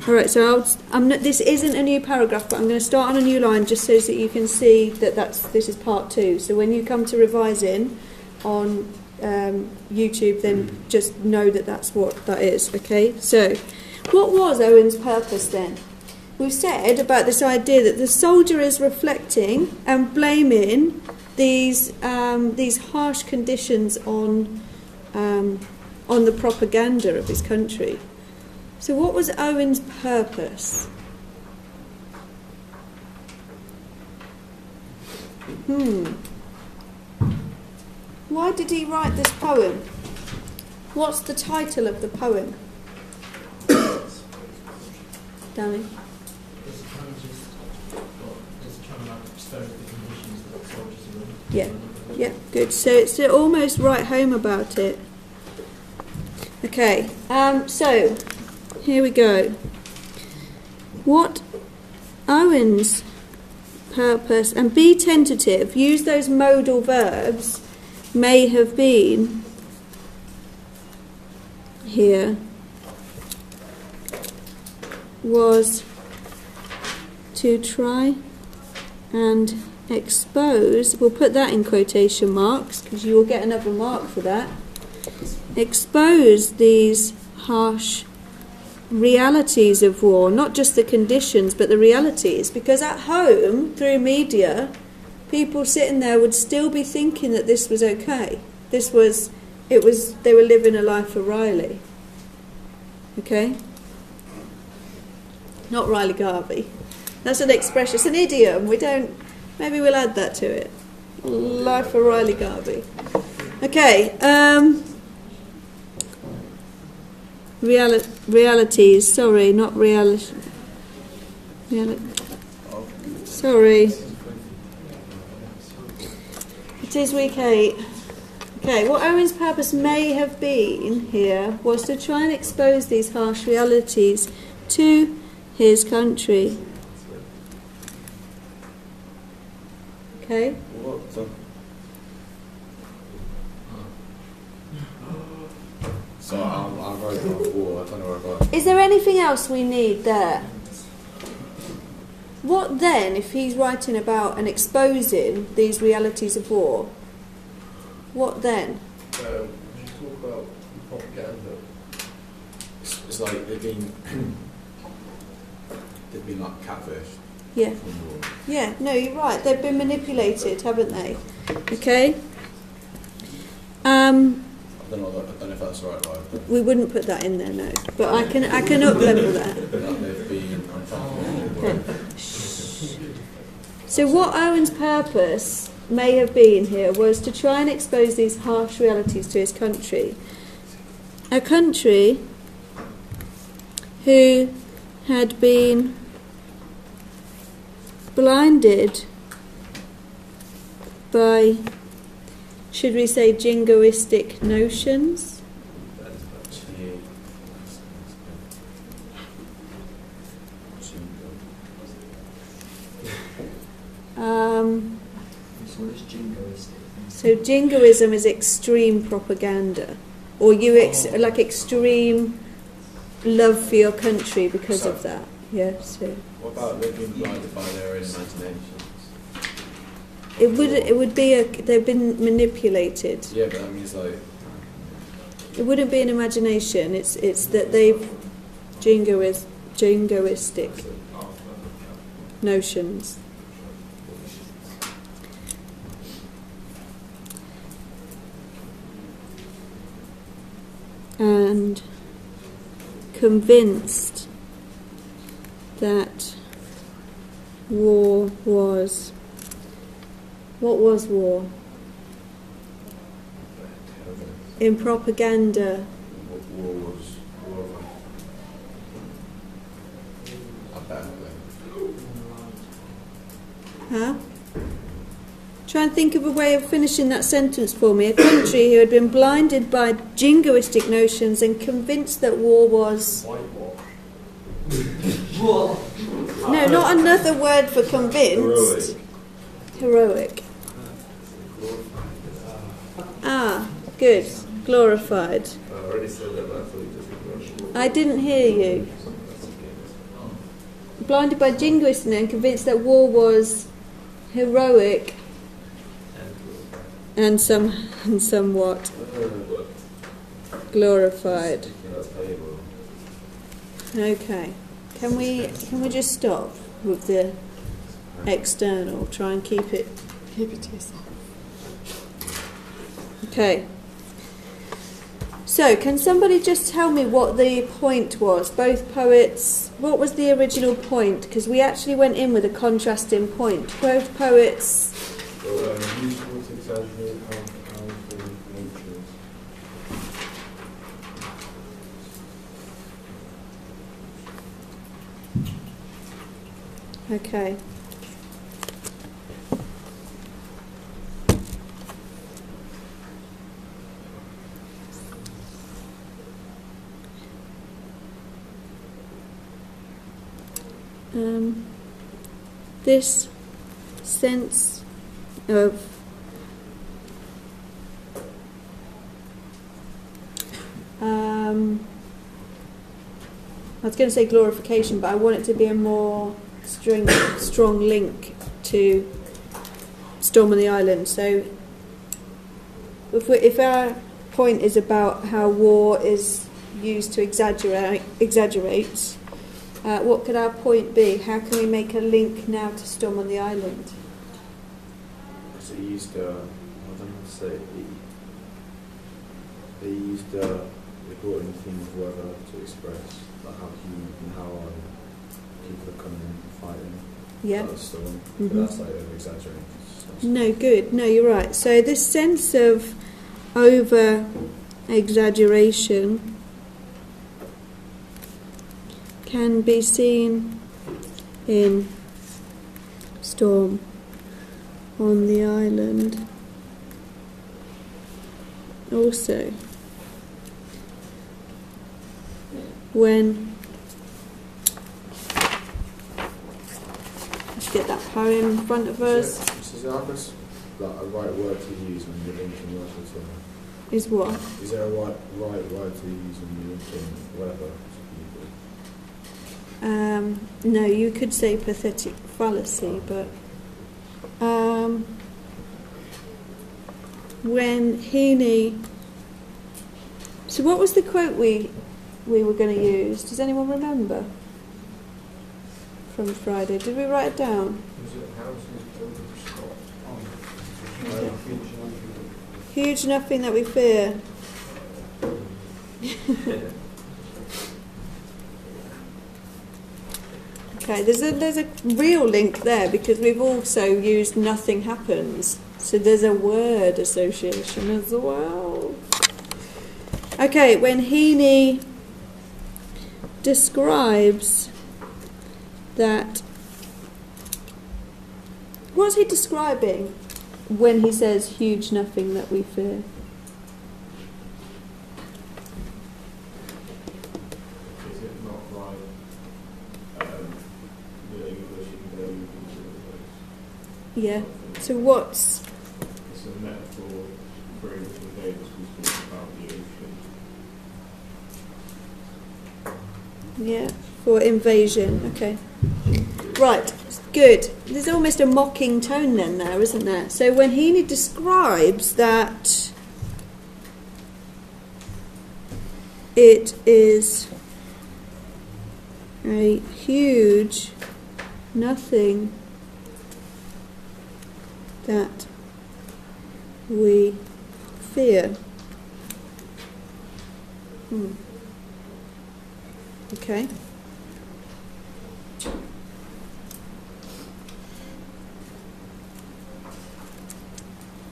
All right, so this isn't a new paragraph, but I'm going to start on a new line just so that you can see that this is part 2. So when you come to revising on YouTube, then just know that that's what that is, okay? So what was Owen's purpose then? We've said about this idea that the soldier is reflecting and blaming these harsh conditions on the propaganda of his country. So what was Owen's purpose? Why did he write this poem? What's the title of the poem? Danny? Yeah, good. So it's almost right home about it. Okay, so here we go. What Owen's purpose, and be tentative, use those modal verbs, may have been here, was to try and expose, we'll put that in quotation marks because you will get another mark for that, expose these harsh realities of war, not just the conditions but the realities, because at home through media people sitting there would still be thinking that this was okay. They were living a life of Riley. Okay? Not Riley Garvey. That's an expression, it's an idiom. Maybe we'll add that to it. Life of Riley Garvey. Okay, realities, sorry, not reality. Sorry. It is week 8. Okay, what Owen's purpose may have been here was to try and expose these harsh realities to his country. Okay? So I wrote about war, I don't know where I got it. Is there anything else we need there? What then, if he's writing about and exposing these realities of war, what then? When you talk about propaganda, It's like they've been like catfished. Yeah. Yeah, no, you're right. They've been manipulated, haven't they? Okay. I don't know if that's right. We wouldn't put that in there, no. But I can up level that. They've been Okay. So what Owen's purpose may have been here was to try and expose these harsh realities to his country. A country who had been blinded by, should we say, jingoistic notions? So jingoism is extreme propaganda, or like extreme love for your country because of that. Yeah. So what about they've been blinded by their own imaginations? It would be they've been manipulated. Yeah, but that means like it wouldn't be an imagination. It's that they've jingoistic notions. And convinced that war was... What was war? In propaganda. war was a bad thing. Huh? Try and think of a way of finishing that sentence for me. A country who had been blinded by jingoistic notions and convinced that war was... No, not another word for convinced. Heroic. Ah, good. Glorified. I already said that, but I thought you just ignored it. I didn't hear you. blinded by jingoism and convinced that war was heroic and somewhat glorified. Okay. Can we just stop with the external? Try and keep it to yourself. Okay. So, can somebody just tell me what the point was? Both poets, what was the original point? Because we actually went in with a contrasting point. Both poets. Useful to exaggerate how powerful nature is. Okay. This sense of I was going to say glorification, but I want it to be a more strong link to Storm on the Island. So if our point is about how war is used to exaggerate, what could our point be? How can we make a link now to Storm on the Island? So you used, I don't know how to say it, they used, they brought in the theme of weather to express like how people are coming and fighting. Yeah. That storm. Mhm. But that's like over-exaggerating. No, good. No, you're right. So this sense of over-exaggeration can be seen in Storm on the Island. Also, when let's get that poem in front of us. Is there like a right word to use when you're linking weather to? Is what? Is there a right word to use when you're linking weather to people? No, you could say pathetic fallacy, but when Heaney. So, what was the quote we were going to use? Does anyone remember? From Friday, did we write it down? Was it houses over Scott? Huge nothing that we fear. Okay, there's a real link there because we've also used nothing happens. So there's a word association as well. Okay, when Heaney describes that, what's he describing when he says huge nothing that we fear? Is it not right? The English invasion Yeah. So what's it's a metaphor for ancient days. We speak about the ocean. yeah for invasion? Okay. Right. Good. There's almost a mocking tone then there, isn't there? So when Heaney describes that it is a huge nothing that we fear. Okay.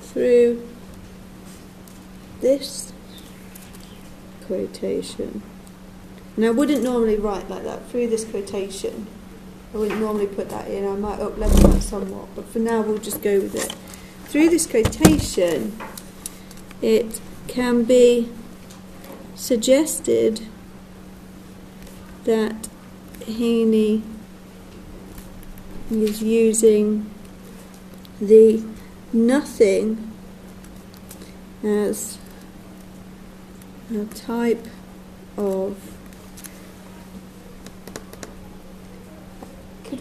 Through this quotation, and I wouldn't normally write like that, through this quotation, I wouldn't normally put that in, I might up-level that somewhat, but for now we'll just go with it. Through this quotation, it can be suggested that Heaney is using the nothing as a type of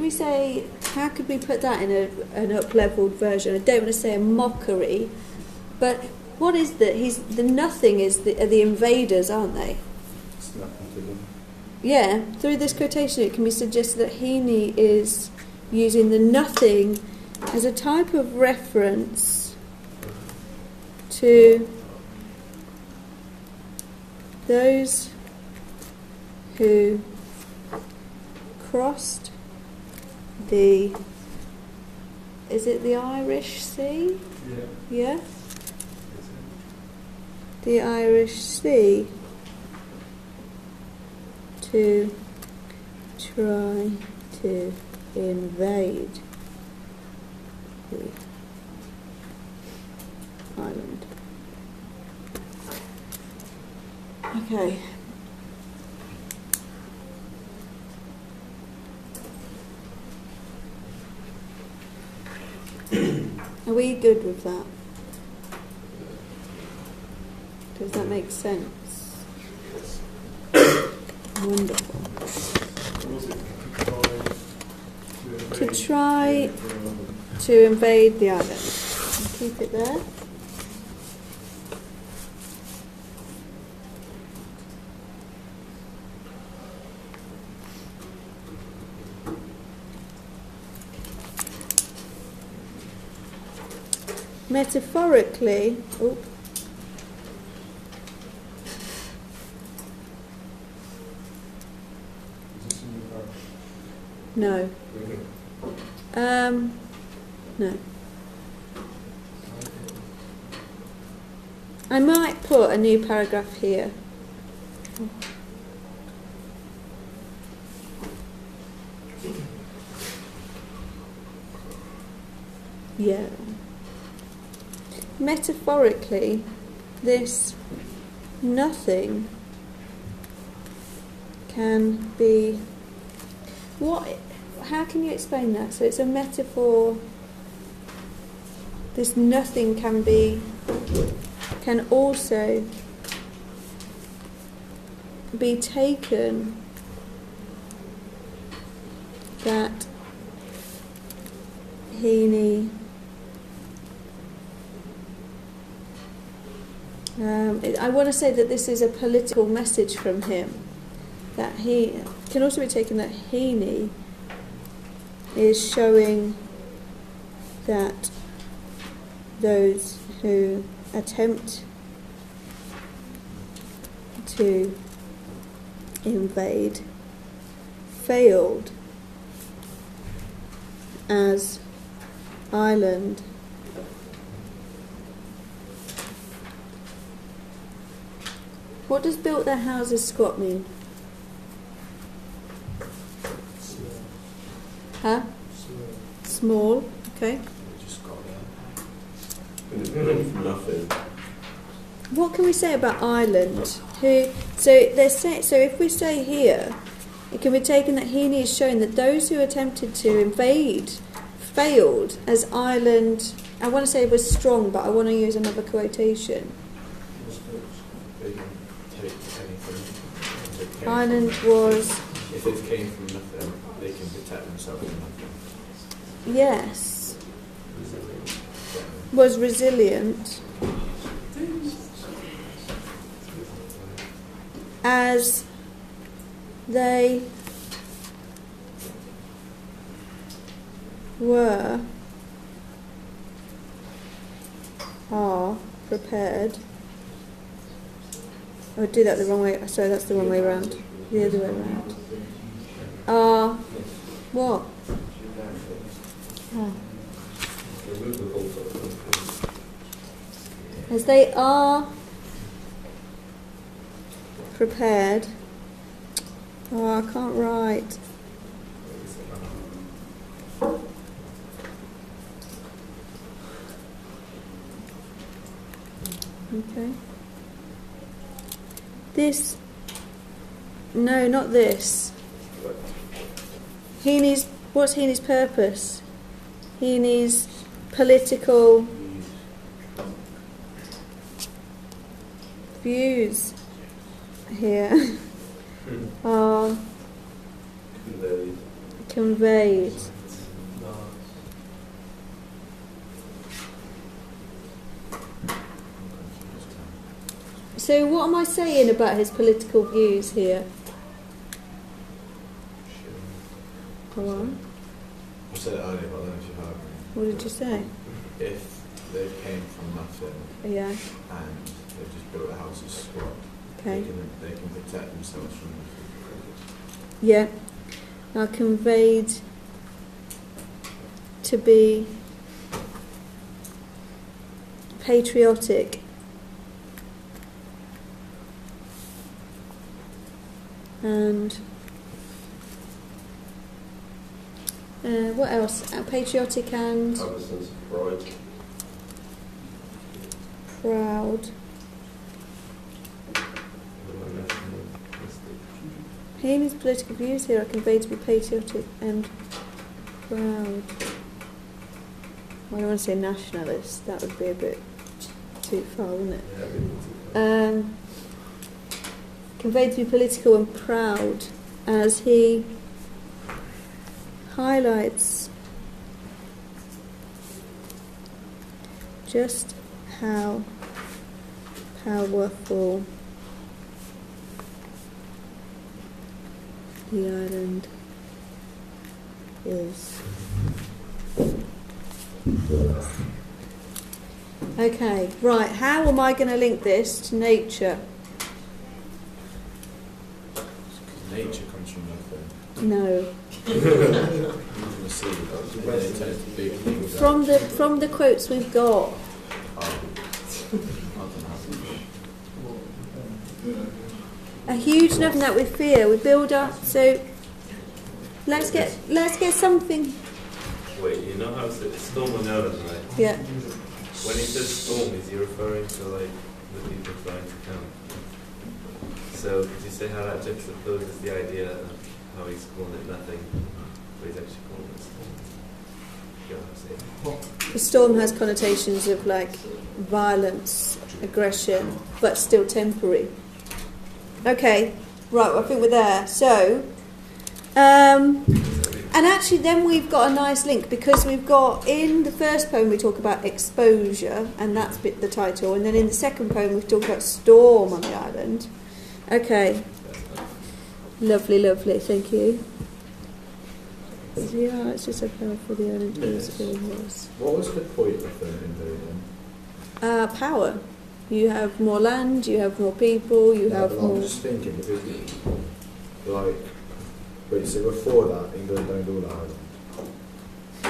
we say, how could we put that in an up-leveled version? I don't want to say a mockery, but what is that? The nothing are the invaders, aren't they? It's nothing to them. Yeah, through this quotation it can be suggested that Heaney is using the nothing as a type of reference to those who crossed the Irish Sea? Yeah? The Irish Sea to try to invade the island. Okay. Are we good with that? Does that make sense? Wonderful. To try to invade the island. I'll keep it there. Metaphorically, no. No. I might put a new paragraph here. Yeah. Metaphorically, this nothing can be what? How can you explain that? So it's a metaphor. This nothing can also be taken that Heaney I want to say that this is a political message from him. That he can also be taken that Heaney is showing that those who attempt to invade failed as Ireland What does built their houses squat mean? Huh? Small. Okay. Just got there. Nothing. What can we say about Ireland? So if we say here, it can be taken that Heaney is showing that those who attempted to invade failed as Ireland. I want to say it was strong, but I want to use another quotation. They can take anything. Ireland was. If it came from nothing, they can protect themselves from nothing. Yes. Was resilient. As they are prepared. I would do that the wrong way. Sorry, that's the wrong way around. The other way around. Are what? Oh. As they are prepared. Oh, I can't write. Okay. This. No, not this. What's Heaney's purpose? Heaney's political views here are conveyed. So what am I saying about his political views here? Go on. I said it earlier, but I don't know if you heard me. What did you say? If they came from nothing Yeah. and they just built a house of squat, Okay. they can protect themselves from Yeah. Now conveyed to be patriotic. And what else? Patriotic and Have a sense of pride. proud. He and his political views here are conveyed to be patriotic and proud. I don't want to say nationalist, that would be a bit too far, wouldn't it? Conveyed to be political and proud as he highlights just how powerful the island is. Okay, right, how am I going to link this to nature? because nature comes from nothing. No. From the sea, they take big things From the quotes we've got. I don't know. A huge nothing that we fear, we build up, so let's get something. Wait, you know how it's storm on island, right? Yeah. When he says storm, is he referring to like the people trying to count? So could you say how that juxtaposes the idea of how he's calling it nothing, but he's actually calling it storm? You know what I'm saying? The storm has connotations of like violence, aggression, but still temporary. Okay, right, I think we're there. So, and actually then we've got a nice link because we've got, in the first poem we talk about exposure, and that's the title, and then in the second poem we talk about storm on the island. Okay, lovely, lovely, thank you. Yeah, it's just so powerful the island is feeling was. What was the point of them invading? Power. You have more land, you have more people, you have I'm more... just thinking, because, like, wait, so before that, England owned all the island.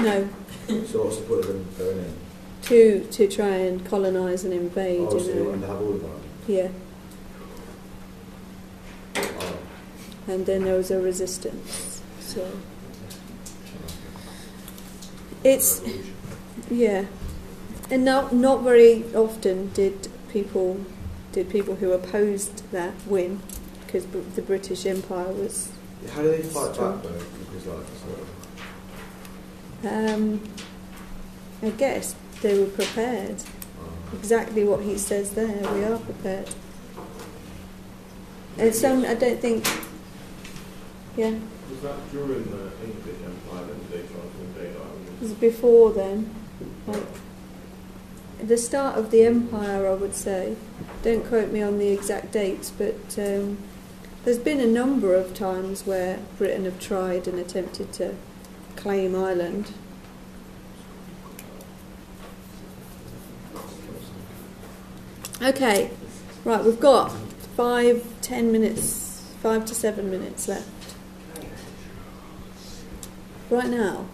No, So what's the point of them going in? to try and colonise and invade, Oh, so they you wanted know. to have all of that? Yeah, Oh. and then there was a resistance. So it's, yeah, and not very often did people who opposed that win, because the British Empire was. How do they fight back, though? Because, like, sort of, I guess they were prepared. Exactly what he says there. We are prepared. And some, I don't think. Yeah, Was that during the English Empire that they tried to invade Ireland? it was before then. Like, the start of the empire, I would say. Don't quote me on the exact dates, but there's been a number of times where Britain have tried and attempted to claim Ireland. Okay, right, we've got 5 to 7 minutes left. Right now.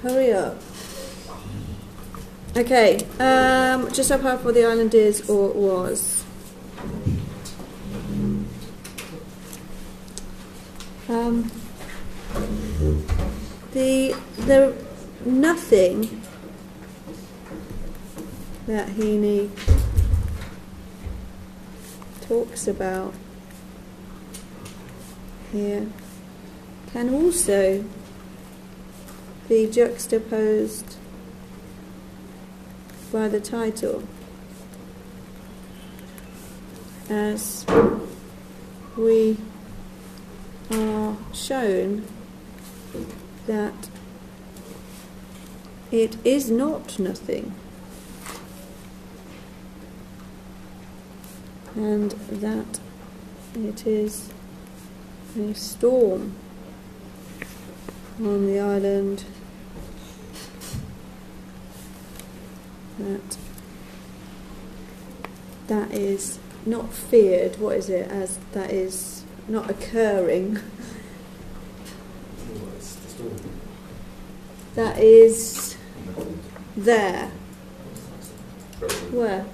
Hurry up. Okay, just how powerful the island is or was. The nothing that Heaney talks about here can also be juxtaposed by the title, as we are shown that it is not nothing, and that it is a storm on the island, that is not feared, what is it, as that is not occurring, that is there. Where?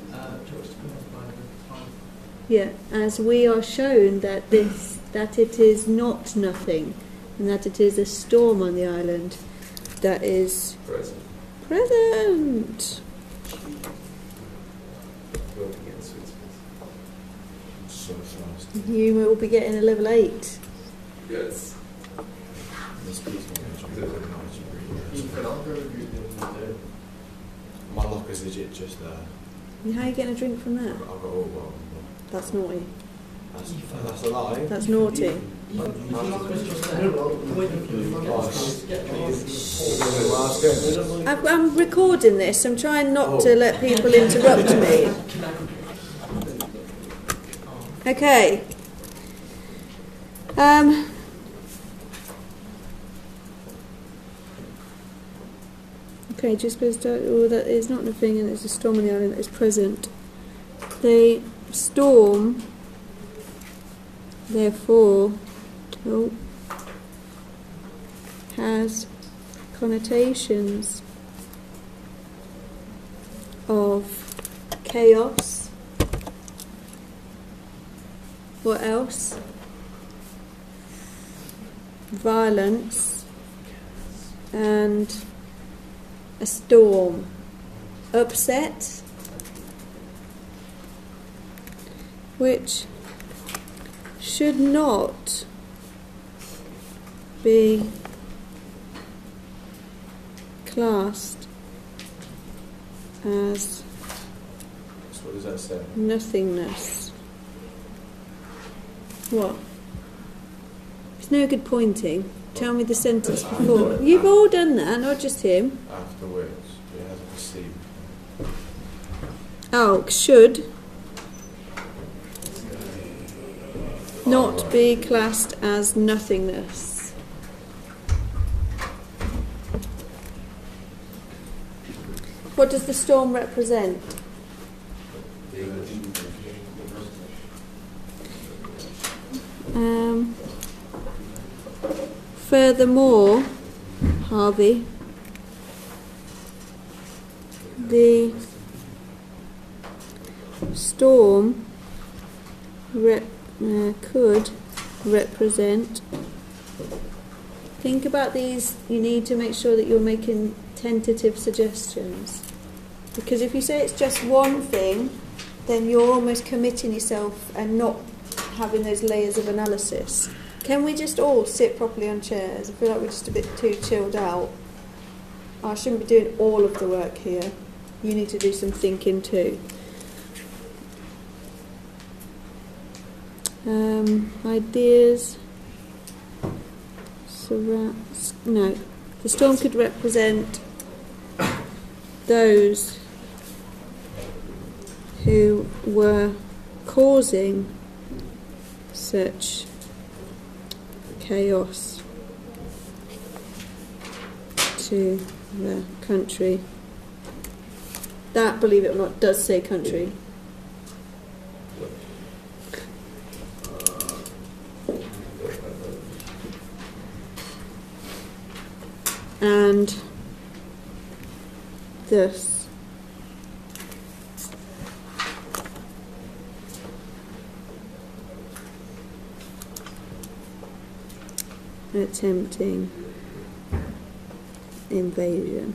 Yeah, as we are shown that it is not nothing, and that it is a storm on the island that is present. So fast. You will be getting a level 8. Yes. This piece won't be Ethan, I'll go with you the other day. My locker's legit just there. How are you getting a drink from there? I've got all well. That's naughty. That's a lie. That's naughty. I'm recording this. I'm trying not to let people interrupt me. Okay. Okay, just because that is not nothing, and it's a storm on the island that is present. The storm, therefore, has connotations of chaos. What else? Violence and a storm. Upset, which should not be classed as So what does that say? nothingness. What? It's no good pointing. Tell me the sentence before. You've all done that, not just him. Afterwards, it has a perceived. Oh, should not be classed as nothingness. What does the storm represent? Furthermore, Harvey, the storm could represent. Think about these. You need to make sure that you're making tentative suggestions, because if you say it's just one thing, then you're almost committing yourself and not having those layers of analysis. Can we just all sit properly on chairs? I feel like we're just a bit too chilled out. I shouldn't be doing all of the work here. You need to do some thinking too. Ideas. No. The storm could represent those who were causing such chaos to the country. That, believe it or not, does say country. And thus attempting invasion.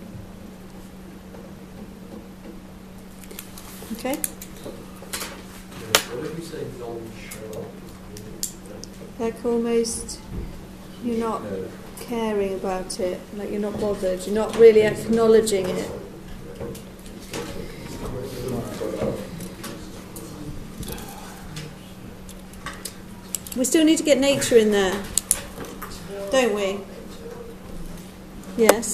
Okay? What if we say non-sharp? Like almost you're not caring about it, like you're not bothered, you're not really acknowledging it. We still need to get nature in there, don't we? Yes.